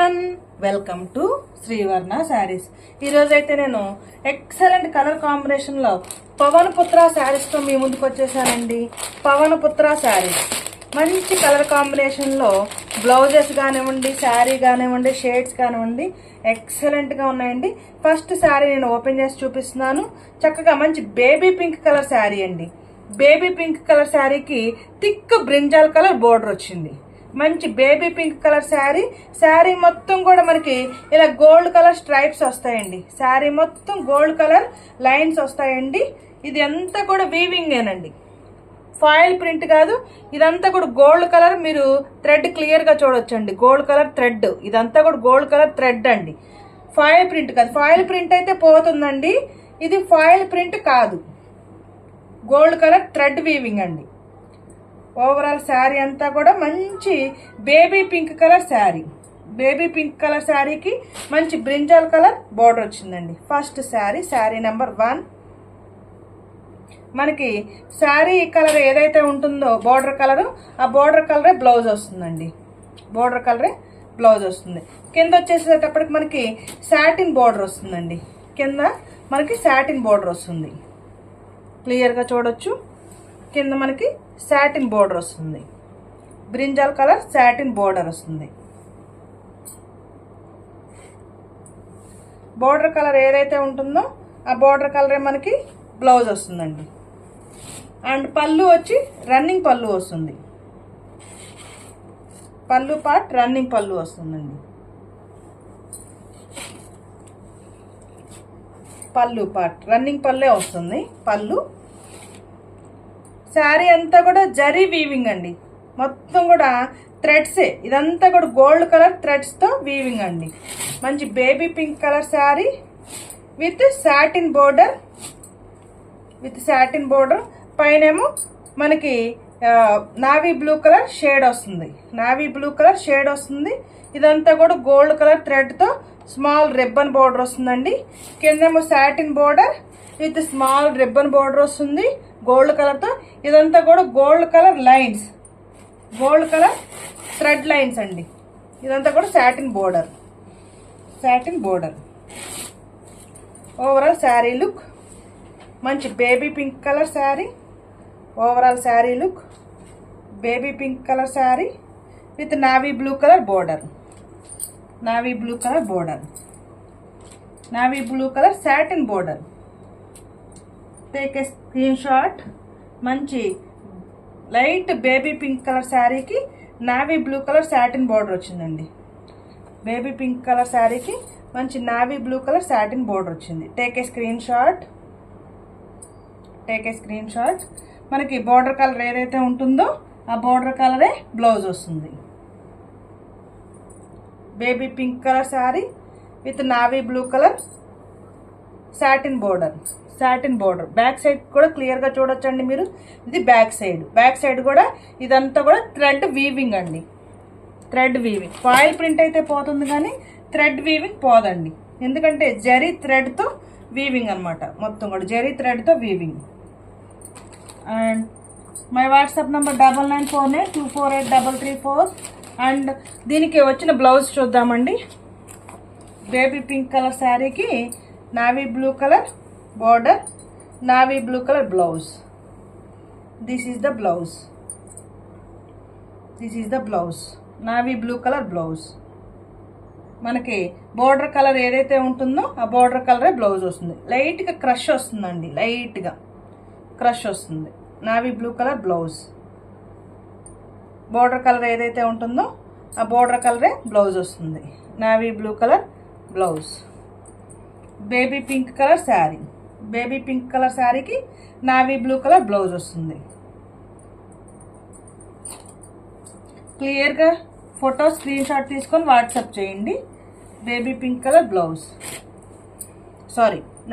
Everyone, welcome to Srivarna Sarees. ఈరోజు అయితే నేను ఎక్సలెంట్ కలర్ కాంబినేషన్లో పవన్ పుత్ర శారీస్తో మీ ముందుకు వచ్చేసానండి. పవన్ పుత్ర శారీస్ మంచి కలర్ కాంబినేషన్లో బ్లౌజెస్ కానివ్వండి, శారీ కానివ్వండి, షేడ్స్ కానివ్వండి ఎక్సలెంట్గా ఉన్నాయండి. ఫస్ట్ శారీ నేను ఓపెన్ చేసి చూపిస్తున్నాను. చక్కగా మంచి బేబీ పింక్ కలర్ శారీ అండి. బేబీ పింక్ కలర్ శారీకి థిక్ బ్రింజాల్ కలర్ బోర్డర్ వచ్చింది. మంచి baby pink colour sari. Sari మొత్తం కూడా మనకి ఇలా గోల్డ్ కలర్ స్ట్రైప్స్ వస్తాయండి. శారీ మొత్తం గోల్డ్ కలర్ లైన్స్ వస్తాయండి. ఇది అంతా కూడా వీవింగేనండి, ఫాయిల్ ప్రింట్ కాదు. ఇదంతా కూడా గోల్డ్ కలర్. మీరు థ్రెడ్ క్లియర్గా చూడొచ్చండి, గోల్డ్ కలర్ థ్రెడ్. ఇదంతా కూడా గోల్డ్ కలర్ థ్రెడ్ అండి, ఫాయిల్ ప్రింట్ కాదు. ఫాయిల్ ప్రింట్ అయితే పోతుందండి, ఇది ఫాయిల్ ప్రింట్ కాదు, గోల్డ్ కలర్ థ్రెడ్ వీవింగ్ అండి. ఓవరాల్ శారీ అంతా కూడా మంచి baby pink colour sari. Baby pink colour శారీకి మంచి బ్రింజాల్ కలర్ బోర్డర్ వచ్చిందండి. First sari, sari number 1. మనకి శారీ కలర్ ఏదైతే ఉంటుందో బోర్డర్ కలరు, ఆ బోర్డర్ కలరే బ్లౌజ్ వస్తుందండి. బోర్డర్ కలరే బ్లౌజ్ వస్తుంది. కింద వచ్చేసేటప్పటికి మనకి సాటిన్ బోర్డర్ వస్తుందండి. కింద మనకి సాటిన్ బోర్డర్ వస్తుంది, క్లియర్గా చూడొచ్చు. కింద మనకి సాటిన్ బోర్డర్ వస్తుంది, బ్రింజాల్ కలర్ సాటిన్ బోర్డర్ వస్తుంది. బోర్డర్ కలర్ ఏదైతే ఉంటుందో ఆ బోర్డర్ కలరే మనకి బ్లౌజ్ వస్తుందండి. అండ్ పళ్ళు వచ్చి రన్నింగ్ పళ్ళు వస్తుంది. పళ్ళు పార్ట్ రన్నింగ్ పళ్ళు వస్తుందండి. పళ్ళు పార్ట్ రన్నింగ్ పళ్ళే వస్తుంది. పళ్ళు శారీ అంతా కూడా జరీ వీవింగ్ అండి. మొత్తం కూడా థ్రెడ్సే. ఇదంతా కూడా గోల్డ్ కలర్ థ్రెడ్స్తో వీవింగ్ అండి. మంచి baby pink colour sari with satin border. పైనేమో మనకి నావీ బ్లూ కలర్ షేడ్ వస్తుంది. నావీ బ్లూ కలర్ షేడ్ వస్తుంది. ఇదంతా కూడా గోల్డ్ కలర్ థ్రెడ్తో స్మాల్ రిబ్బన్ బోర్డర్ వస్తుందండి. కిందేమో satin border with small ribbon border వస్తుంది గోల్డ్ కలర్తో. ఇదంతా కూడా gold colour lines, gold colour thread lines అండి. ఇదంతా కూడా satin border. Overall sari look మంచి baby pink colour sari. Overall sari look baby pink colour sari with navy blue colour border. Navy blue colour satin border. Take a screenshot. మంచి light baby pink colour శారీకి navy blue colour satin border వచ్చిందండి. Baby pink colour శారీకి మంచి navy blue colour satin border వచ్చింది. Take a screenshot. మనకి border colour ఏదైతే ఉంటుందో ఆ బోర్డర్ కలరే బ్లౌజ్ వస్తుంది. Baby pink colour sari with navy blue colour satin border. Back side కూడా క్లియర్గా చూడొచ్చండి మీరు. ఇది బ్యాక్ సైడ్ కూడా ఇదంతా కూడా థ్రెడ్ వీవింగ్ అండి. Thread weaving. ఫాయిల్ ప్రింట్ అయితే పోతుంది కానీ థ్రెడ్ వీవింగ్ పోదండి. ఎందుకంటే జరీ థ్రెడ్తో వీవింగ్ అనమాట. మొత్తం కూడా జరీ థ్రెడ్తో weaving. And my WhatsApp number 9949248334. And దీనికి వచ్చిన బ్లౌజ్ చూద్దామండి. బేబీ పింక్ కలర్ శారీకి navy blue colour border, navy blue color blouse. This is the blouse. Navy blue color blouse. మనకి బోర్డర్ కలర్ ఏదైతే ఉంటుందో ఆ బోర్డర్ కలరే బ్లౌజ్ వస్తుంది. లైట్గా క్రష్ వస్తుందండి, లైట్గా క్రష్ వస్తుంది. Navy blue colour blouse. Border colour ఏదైతే ఉంటుందో ఆ బోర్డర్ కలరే బ్లౌజ్ వస్తుంది. Navy blue colour blouse. Baby pink colour శారీకి నావీ బ్లూ కలర్ బ్లౌజ్ వస్తుంది. క్లియర్గా ఫోటో స్క్రీన్ షాట్ తీసుకొని వాట్సాప్ చేయండి. Baby pink colour blouse,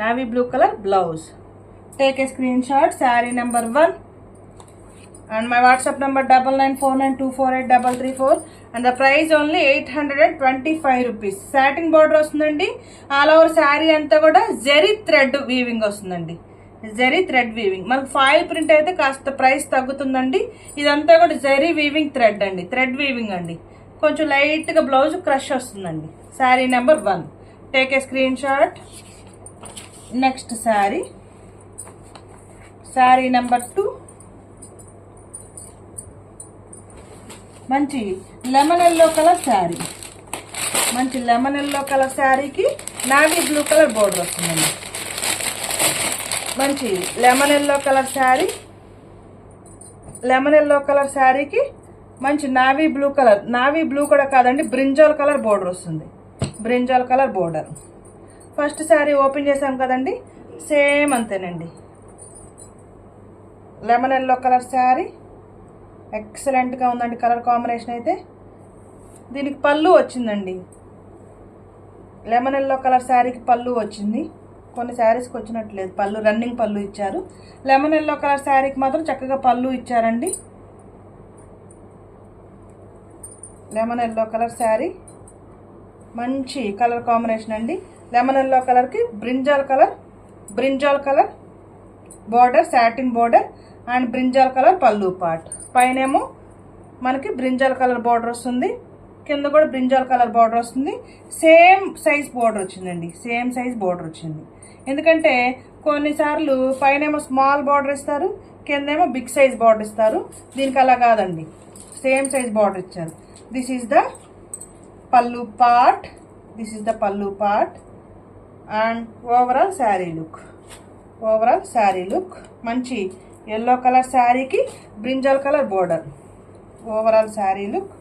navy blue colour blouse. Take a screen shot. Sari number 1. and my WhatsApp number 9949248334 and the price only 825 rupees. satin border వస్తుందండి. All over sari అంతా కూడా zari thread weaving వస్తుందండి. Zari thread weaving. మనకు foil print అయితే కాస్త price తగ్గుతుందండి. ఇదంతా కూడా zari weaving thread అండి, థ్రెడ్ వీవింగ్ అండి. కొంచెం లైట్గా బ్లౌజ్ క్రష్ వస్తుందండి. Sari number 1, take a screen shot. Next sari number 2, మంచి లెమన్ ఎల్లో కలర్ శారీ. మంచి లెమన్ ఎల్లో కలర్ శారీకి నావీ బ్లూ కలర్ బోర్డర్ వస్తుందండి. మంచి lemon yellow colour sari, lemon yellow colour శారీకి మంచి నావీ బ్లూ కూడా కాదండి, బ్రింజాల్ కలర్ బోర్డర్ వస్తుంది. Brinjal colour border. First sari open చేసాం కదండి, సేమ్ అంతేనండి. లెమన్ ఎల్లో కలర్ శారీ ఎక్సలెంట్గా ఉందండి కలర్ కాంబినేషన్ అయితే. దీనికి పళ్ళు వచ్చిందండి. లెమన్ ఎల్లో కలర్ శారీకి పళ్ళు వచ్చింది. కొన్ని శారీస్కి వచ్చినట్లేదు పళ్ళు, రన్నింగ్ పళ్ళు ఇచ్చారు. లెమన్ ఎల్లో కలర్ శారీకి మాత్రం చక్కగా పళ్ళు ఇచ్చారండి. లెమన్ ఎల్లో కలర్ శారీ మంచి కలర్ కాంబినేషన్ అండి. లెమన్ ఎల్లో కలర్కి brinjal colour border, satin border and brinjal colour పళ్ళు పార్ట్. పైనేమో మనకి బ్రింజాల్ కలర్ బోర్డర్ వస్తుంది, కింద కూడా బ్రింజాల్ కలర్ బోర్డర్ వస్తుంది. సేమ్ సైజ్ బోర్డర్ వచ్చిందండి, సేమ్ సైజ్ బోర్డర్ వచ్చింది. ఎందుకంటే కొన్నిసార్లు పైనేమో స్మాల్ బోర్డర్ ఇస్తారు, కిందేమో బిగ్ సైజ్ బోర్డర్ ఇస్తారు. దీనికి అలా కాదండి, సేమ్ సైజ్ బోర్డర్ ఇచ్చారు. This is the pallu part, and overall sari look. మంచి ఎల్లో కలర్ శారీకి brinjal colour border. Overall sari look.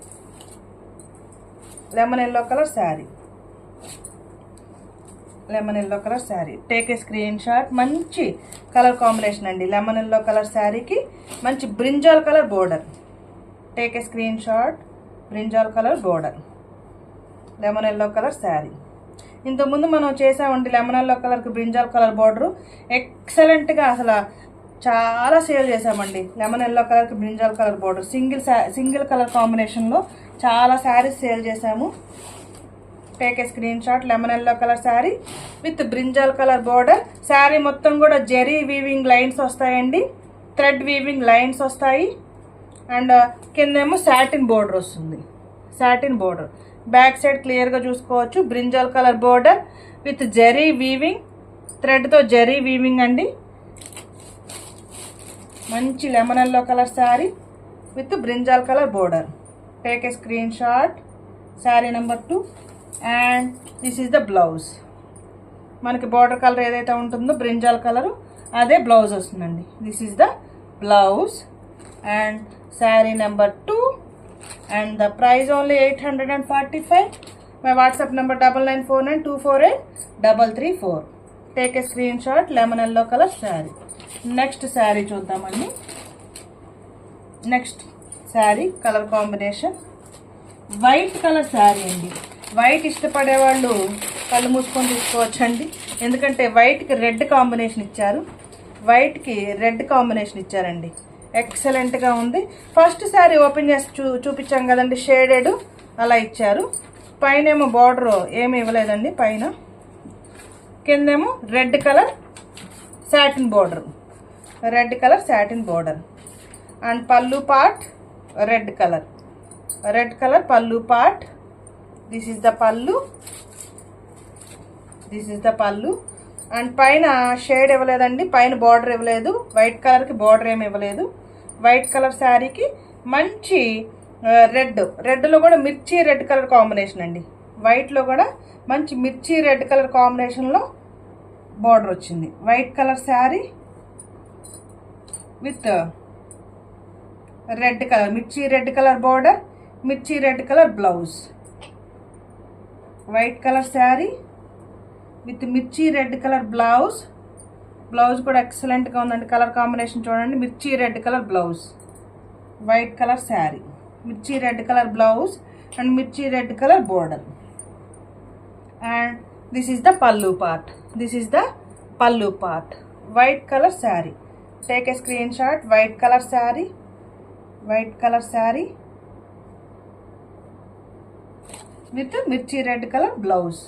Lemon yellow colour sari, take a screenshot. మంచి కలర్ కాంబినేషన్ అండి. లెమన్ ఎల్లో కలర్ శారీకి మంచి brinjal colour border. Take a screen shot. Brinjal colour border, lemon yellow colour sari. ఇంతకుముందు మనం చేసామండి lemon yellow కలర్కి brinjal colour border. ఎక్సలెంట్గా అసలు చాలా సేల్ చేసామండి. లెమన్ ఎల్లో కలర్కి brinjal colour border single colour కాంబినేషన్లో చాలా శారీస్ సేల్ చేసాము. Take a screenshot. Lemon yellow colour sari with brinjal colour border. Sari మొత్తం కూడా జెరీ వీవింగ్ లైన్స్ వస్తాయండి, థ్రెడ్ వీవింగ్ లైన్స్ వస్తాయి. అండ్ కిందేమో సాటిన్ బోర్డర్ వస్తుంది. బ్యాక్ సైడ్ క్లియర్గా చూసుకోవచ్చు. Brinjal colour border with zari weaving, థ్రెడ్తో జెరీ వీవింగ్ అండి. మంచి lemon yellow colour sari with brinjal colour border. Take a screen shot. Sari number 2 and this is the blouse. మనకి border colour ఏదైతే ఉంటుందో బ్రింజాల్ కలరు అదే బ్లౌజ్ వస్తుందండి. This is the blouse and sari number 2 and the price only 845. My WhatsApp number 9949248334. Take a screenshot. Lemon yellow color saree. Next saree చూద్దామండి. Next sari colour combination white colour sari అండి. White ఇష్టపడే వాళ్ళు కళ్ళు మూసుకొని తీసుకోవచ్చండి, ఎందుకంటే వైట్కి రెడ్ కాంబినేషన్ ఇచ్చారండి. ఎక్సలెంట్గా ఉంది. ఫస్ట్ శారీ ఓపెన్ చేసి చూపించాం కదండి, షేడెడ్ అలా ఇచ్చారు. పైన ఏమో బార్డర్ ఏమి ఇవ్వలేదండి, పైన కిందేమో red colour satin border and pallu part red colour pallu part. This is the pallu and పైన షేడ్ ఇవ్వలేదండి, పైన బార్డర్ ఇవ్వలేదు. వైట్ కలర్కి బార్డర్ ఏమి ఇవ్వలేదు. వైట్ కలర్ శారీకి మంచి రెడ్లో కూడా మిర్చి రెడ్ కలర్ కాంబినేషన్ అండి. వైట్లో కూడా మంచి మిర్చి రెడ్ కలర్ కాంబినేషన్లో బార్డర్ వచ్చింది. White colour sari with red colour, mirchi red colour border, mirchi red colour blouse. White colour sari with mirchi red colour blouse కూడా ఎక్సలెంట్గా ఉందండి. కలర్ కాంబినేషన్ చూడండి, mirchi red colour blouse. White colour sari, mirchi red colour blouse and mirchi red colour border. And this is the pallu part. White colour sari. Take a screenshot. White colour sari with mirchi red colour blouse.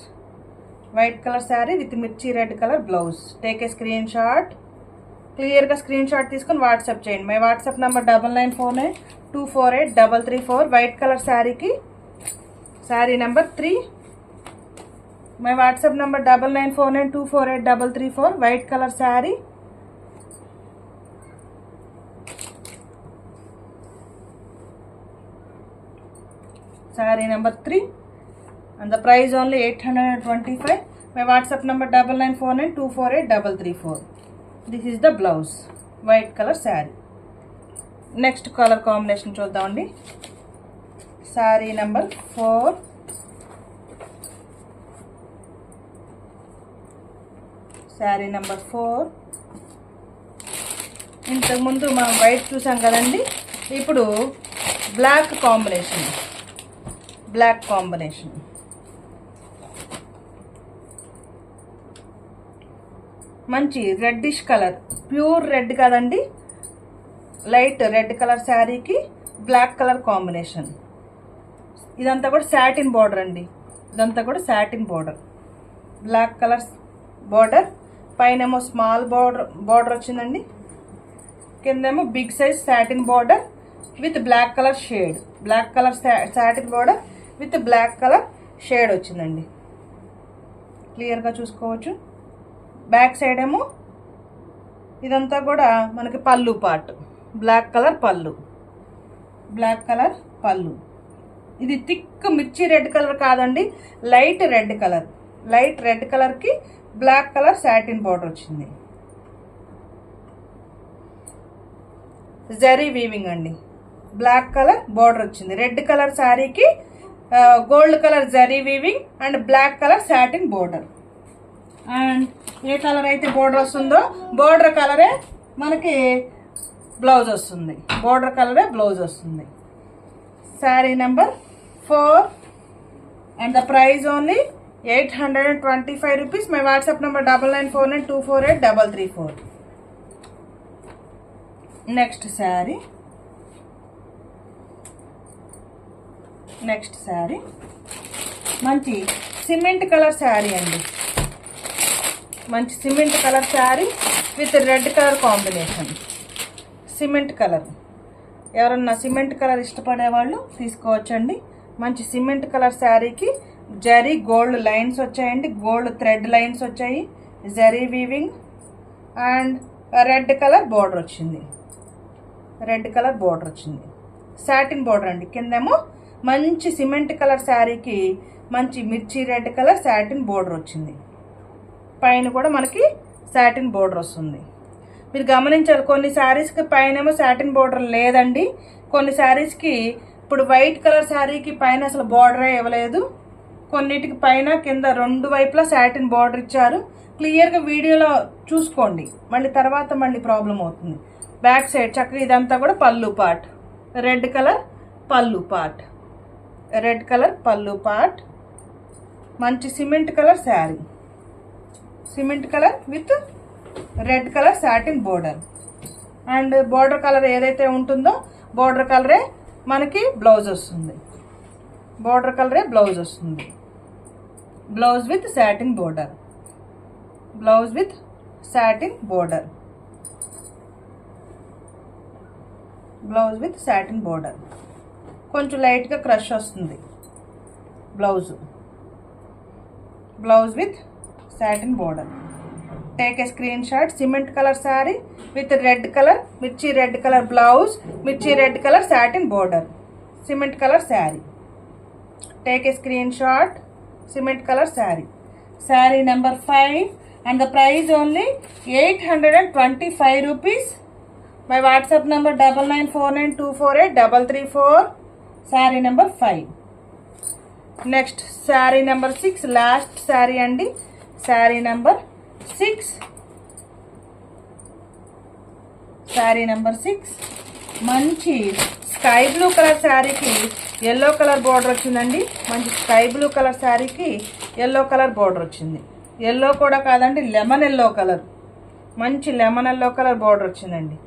White colour sari with mirchi red colour blouse. Take a screenshot. క్లియర్గా screenshot తీసుకొని WhatsApp చేయండి. My WhatsApp number 9949248334. White colour శారీకి sari number 3. My WhatsApp number 9949248334. White colour sari. Sari number 3 and the price only 825. My WhatsApp number 9949248334. This is the blouse. White color saree. Next color combination చూద్దామండి. Saree number 4. Saree number 4. ఇంతకు ముందు మనం white చూసాం కదండి. ఇప్పుడు black combination. Black combination. మంచి reddish colour, pure red కదండి, light red colour శారీకి బ్లాక్ కలర్ కాంబినేషన్. ఇదంతా కూడా సాటిన్ బార్డర్ అండి. ఇదంతా కూడా satin border, black colour border. పైనేమో స్మాల్ బార్డర్ వచ్చిందండి, కిందేమో big size satin border with black colour shade. Black colour satin border with black colour shade వచ్చిందండి. క్లియర్గా చూసుకోవచ్చు. బ్యాక్ సైడ్ ఏమో ఇదంతా కూడా మనకి పళ్ళు పార్ట్, బ్లాక్ కలర్ పళ్ళు, బ్లాక్ కలర్ పళ్ళు. ఇది థిక్ మిర్చి రెడ్ కలర్ కాదండి, light red colour. Light red కలర్కి బ్లాక్ కలర్ సాటిన్ బార్డర్ వచ్చింది. జరీ వీవింగ్ అండి, బ్లాక్ కలర్ బార్డర్ వచ్చింది. రెడ్ కలర్ శారీకి gold colour zari weaving and black colour satin border. And ఏ కలర్ అయితే బోర్డర్ వస్తుందో బోర్డర్ కలరే మనకి బ్లౌజ్ వస్తుంది. బోర్డర్ కలరే బ్లౌజ్ వస్తుంది. Sari number 4 and the price only 825 rupees. My WhatsApp number 9949248334. Next sari. Next sari మంచి సిమెంట్ కలర్ శారీ అండి. మంచి cement colour sari with red colour combination. Cement colour, ఎవరన్నా సిమెంట్ కలర్ ఇష్టపడే వాళ్ళు తీసుకోవచ్చండి. మంచి సిమెంట్ కలర్ శారీకి జరీ గోల్డ్ లైన్స్ వచ్చాయండి, గోల్డ్ థ్రెడ్ లైన్స్ వచ్చాయి, zari weaving and red colour border వచ్చింది. రెడ్ కలర్ బార్డర్ వచ్చింది, సాటిన్ బార్డర్ అండి. కిందేమో మంచి సిమెంట్ కలర్ శారీకి మంచి mirchi red colour satin border వచ్చింది. పైన కూడా మనకి సాటిన్ బోర్డర్ వస్తుంది. మీరు గమనించాలి, కొన్ని శారీస్కి పైన ఏమో సాటిన్ బోర్డర్ లేదండి. కొన్ని శారీస్కి ఇప్పుడు వైట్ కలర్ శారీకి పైన అసలు బోర్డరే ఇవ్వలేదు. కొన్నిటికి పైన కింద రెండు వైపులా సాటిన్ బోర్డర్ ఇచ్చారు. క్లియర్గా వీడియోలో చూసుకోండి, మళ్ళీ తర్వాత మళ్ళీ ప్రాబ్లం అవుతుంది. బ్యాక్ సైడ్ చక్కగా ఇదంతా కూడా పళ్ళు పార్ట్, రెడ్ కలర్ పళ్ళు పార్ట్, రెడ్ కలర్ పళ్ళు పార్ట్. మంచి cement colour sari, cement colour with red colour satin border. And border colour ఏదైతే ఉంటుందో బోర్డర్ కలరే మనకి బ్లౌజ్ వస్తుంది. బోర్డర్ కలరే బ్లౌజ్ వస్తుంది. Blouse with satin border, blouse with satin border, blouse with satin border. కొంచెం లైట్గా క్రష్ వస్తుంది blouse. Blouse with satin border. Take a screenshot. Cement color saree with red color, mirchi red color blouse, mirchi red color satin border. Cement color saree. Take a screenshot. Cement color saree. Saree number 5 and the price only 825 rupees. My WhatsApp number 9949248334. Saree number 5. Next saree number 6, last saree andi. Sari number 6. Sari number 6 మంచి sky blue colour శారీకి yellow colour border వచ్చిందండి. మంచి sky blue colour శారీకి yellow colour border వచ్చింది. Yellow కూడా కాదండి, lemon yellow colour. మంచి lemon yellow colour border వచ్చిందండి.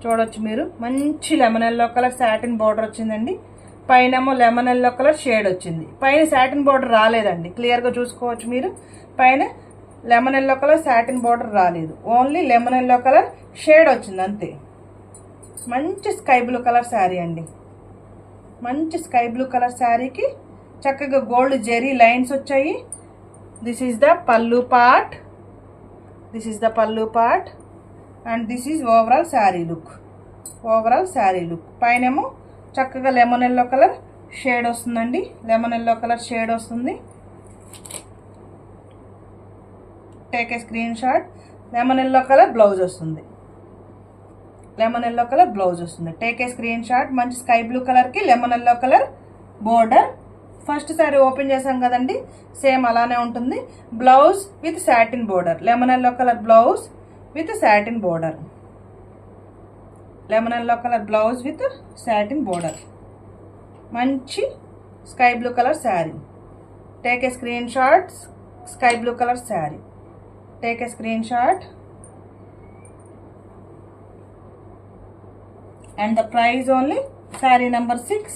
చూడొచ్చు మీరు, మంచి lemon yellow colour satin border వచ్చిందండి. పైనేమో లెమన్ ఎల్లో కలర్ షేడ్ వచ్చింది. పైన సాటిన్ బార్డర్ రాలేదండి, క్లియర్గా చూసుకోవచ్చు మీరు. పైన lemon yellow colour satin border రాలేదు, only lemon yellow colour shade వచ్చింది అంతే. మంచి స్కై బ్లూ కలర్ శారీ అండి. మంచి స్కై బ్లూ కలర్ శారీకి చక్కగా గోల్డ్ జెరీ లైన్స్ వచ్చాయి. This is the pallu part, this is the pallu part and this is overall sari look. Overall sari look పైనేమో చక్కగా లెమన్ ఎల్లో కలర్ షేడ్ వస్తుందండి. లెమన్ ఎల్లో కలర్ షేడ్ వస్తుంది. Take a screenshot. Lemon yellow colour blouse వస్తుంది. Lemon yellow colour blouse వస్తుంది. Take a screenshot. మంచి sky blue కలర్కి lemon yellow colour border. First sari open చేసాం కదండి, same అలానే ఉంటుంది. Blouse with satin border. Lemon yellow colour blouse with satin border. Lemon yellow colour blouse with satin border. మంచి sky blue colour sari. Take a screenshot. Sky blue colour sari. Take a screenshot. And the price only saree number 6.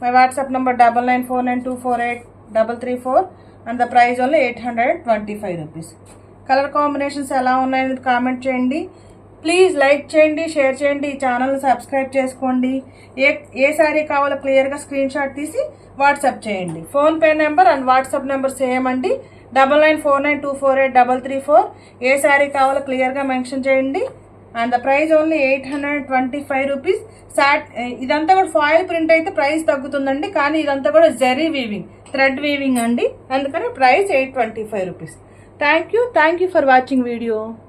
My WhatsApp number 9949248334 and the price only 825 rupees. Colour combinations ఎలా ఉన్నాయని comment చేయండి. Please like చేయండి, share చేయండి, ఈ ఛానల్ని subscribe చేసుకోండి. ఏ శారీ కావాలో క్లియర్గా స్క్రీన్ షాట్ తీసి వాట్సాప్ చేయండి. PhonePe number and WhatsApp number same అండి. 9949248334. ఏ శారీ కావాలో క్లియర్గా మెన్షన్ చేయండి. And the price only 825 rupees. ఇదంతా కూడా ఫాయిల్ ప్రింట్ అయితే ప్రైస్ తగ్గుతుందండి, కానీ ఇదంతా కూడా జరీ వీవింగ్, థ్రెడ్ వీవింగ్ అండి. అందుకని price 825 rupees. Thank you for watching video.